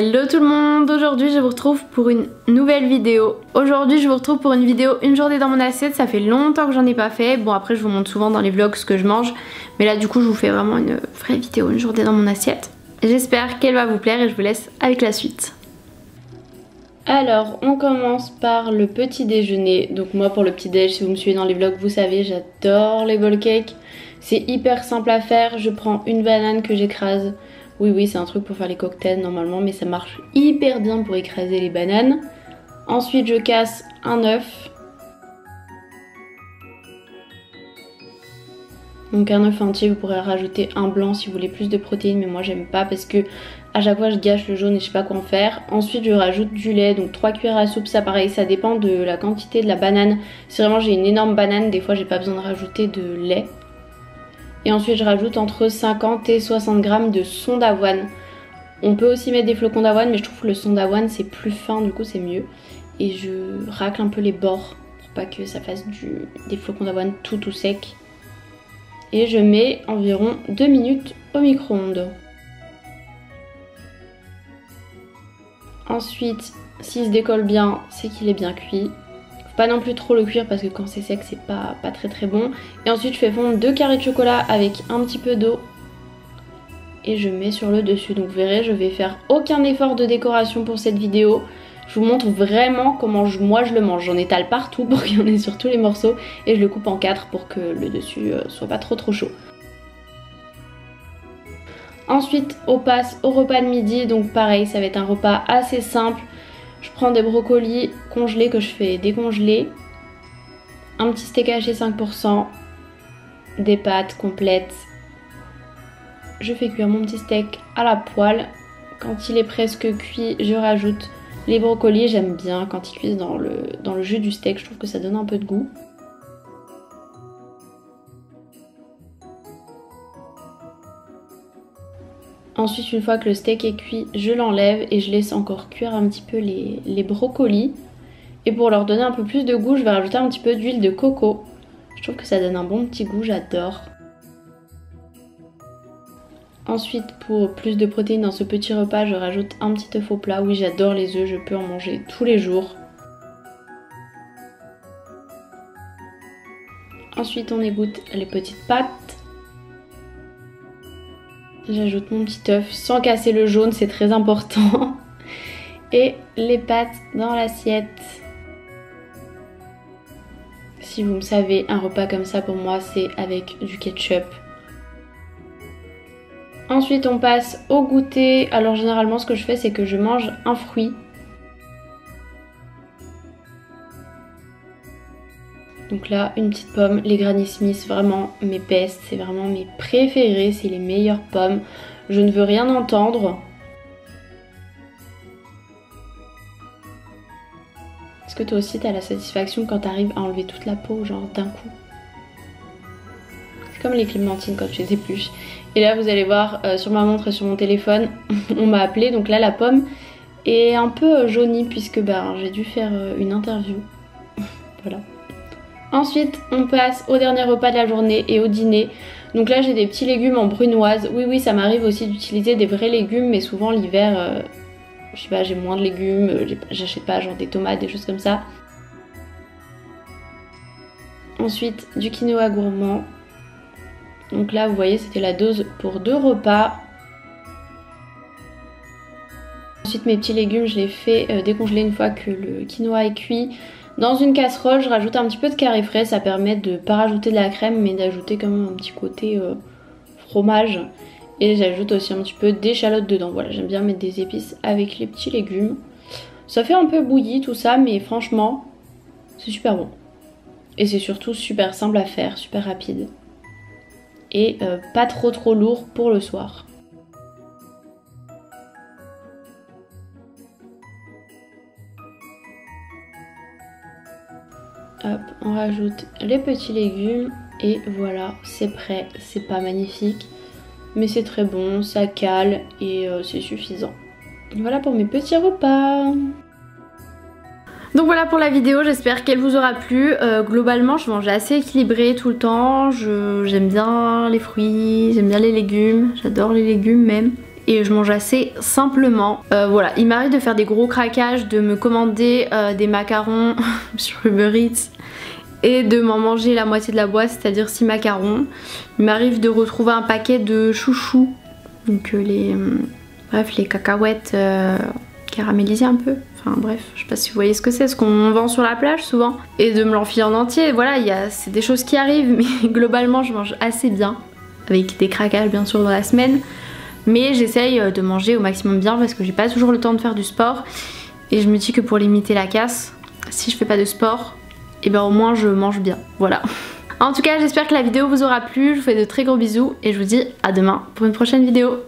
Hello tout le monde, aujourd'hui je vous retrouve pour une nouvelle vidéo. Aujourd'hui je vous retrouve pour une vidéo une journée dans mon assiette, ça fait longtemps que j'en ai pas fait. Bon après je vous montre souvent dans les vlogs ce que je mange, mais là du coup je vous fais vraiment une vraie vidéo, une journée dans mon assiette. J'espère qu'elle va vous plaire et je vous laisse avec la suite. Alors on commence par le petit déjeuner. Donc moi pour le petit déj, si vous me suivez dans les vlogs vous savez, j'adore les bowl cakes. C'est hyper simple à faire, je prends une banane que j'écrase. Oui, c'est un truc pour faire les cocktails normalement, mais ça marche hyper bien pour écraser les bananes. Ensuite, je casse un œuf. Donc un œuf entier, vous pourrez rajouter un blanc si vous voulez plus de protéines, mais moi j'aime pas parce que à chaque fois je gâche le jaune et je sais pas quoi en faire. Ensuite, je rajoute du lait, donc 3 cuillères à soupe, ça pareil, ça dépend de la quantité de la banane. Si vraiment j'ai une énorme banane, des fois j'ai pas besoin de rajouter de lait. Et ensuite je rajoute entre 50 et 60 grammes de son d'avoine. On peut aussi mettre des flocons d'avoine, mais je trouve que le son d'avoine c'est plus fin, du coup c'est mieux. Et je racle un peu les bords pour pas que ça fasse des flocons d'avoine tout sec. Et je mets environ 2 minutes au micro-ondes. Ensuite, s'il se décolle bien, c'est qu'il est bien cuit. Pas non plus trop le cuire parce que quand c'est sec c'est pas très bon. Et ensuite je fais fondre 2 carrés de chocolat avec un petit peu d'eau et je mets sur le dessus. Donc vous verrez, je vais faire aucun effort de décoration pour cette vidéo. Je vous montre vraiment comment moi je le mange. J'en étale partout pour qu'il y en ait sur tous les morceaux et je le coupe en 4 pour que le dessus soit pas trop chaud. Ensuite on passe au repas de midi. Donc pareil, ça va être un repas assez simple. Je prends des brocolis congelés que je fais décongeler, un petit steak haché 5%, des pâtes complètes. Je fais cuire mon petit steak à la poêle. Quand il est presque cuit, je rajoute les brocolis. J'aime bien quand ils cuisent dans le jus du steak, je trouve que ça donne un peu de goût. Ensuite, une fois que le steak est cuit, je l'enlève et je laisse encore cuire un petit peu les brocolis. Et pour leur donner un peu plus de goût, je vais rajouter un petit peu d'huile de coco. Je trouve que ça donne un bon petit goût, j'adore. Ensuite, pour plus de protéines dans ce petit repas, je rajoute un petit œuf au plat. Oui, j'adore les œufs, je peux en manger tous les jours. Ensuite, on égoutte les petites pâtes. J'ajoute mon petit œuf sans casser le jaune, c'est très important. Et les pâtes dans l'assiette. Si vous me savez, un repas comme ça pour moi c'est avec du ketchup. Ensuite on passe au goûter. Alors généralement ce que je fais c'est que je mange un fruit. Donc là une petite pomme, les Granny Smith, vraiment mes best, c'est vraiment mes préférés, c'est les meilleures pommes. Je ne veux rien entendre. Est-ce que toi aussi t'as la satisfaction quand t'arrives à enlever toute la peau genre d'un coup? C'est comme les clémentines quand tu les épluches. Et là vous allez voir sur ma montre et sur mon téléphone, on m'a appelé, donc là la pomme est un peu jaunie puisque j'ai dû faire une interview. Voilà. Ensuite on passe au dernier repas de la journée et au dîner. Donc là j'ai des petits légumes en brunoise. Oui ça m'arrive aussi d'utiliser des vrais légumes, mais souvent l'hiver je sais pas, j'ai moins de légumes, j'achète pas genre des tomates, des choses comme ça. Ensuite du quinoa gourmand. Donc là vous voyez c'était la dose pour 2 repas. Ensuite mes petits légumes je les fais décongeler une fois que le quinoa est cuit. Dans une casserole je rajoute un petit peu de carré frais, ça permet de pas rajouter de la crème mais d'ajouter quand même un petit côté fromage. Et j'ajoute aussi un petit peu d'échalote dedans. Voilà, j'aime bien mettre des épices avec les petits légumes. Ça fait un peu bouilli tout ça, mais franchement, c'est super bon. Et c'est surtout super simple à faire, super rapide. Et pas trop lourd pour le soir. Hop, on rajoute les petits légumes. Et voilà, c'est prêt. C'est pas magnifique, mais c'est très bon, ça cale et c'est suffisant. Voilà pour mes petits repas. Donc voilà pour la vidéo, j'espère qu'elle vous aura plu. Globalement je mange assez équilibré tout le temps. J'aime bien les fruits, j'aime bien les légumes, j'adore les légumes même. et je mange assez simplement. Voilà, il m'arrive de faire des gros craquages, de me commander des macarons sur Uber Eats et de m'en manger la moitié de la boîte, c'est-à-dire 6 macarons. Il m'arrive de retrouver un paquet de chouchous, donc bref, les cacahuètes caramélisées un peu. Enfin bref, je sais pas si vous voyez ce que c'est, ce qu'on vend sur la plage souvent. Et de me l'enfiler en entier, voilà, c'est des choses qui arrivent, mais globalement je mange assez bien. Avec des craquages bien sûr dans la semaine. Mais j'essaye de manger au maximum bien parce que j'ai pas toujours le temps de faire du sport. Et je me dis que pour limiter la casse, si je fais pas de sport, et ben au moins je mange bien, voilà. En tout cas j'espère que la vidéo vous aura plu, je vous fais de très gros bisous et je vous dis à demain pour une prochaine vidéo.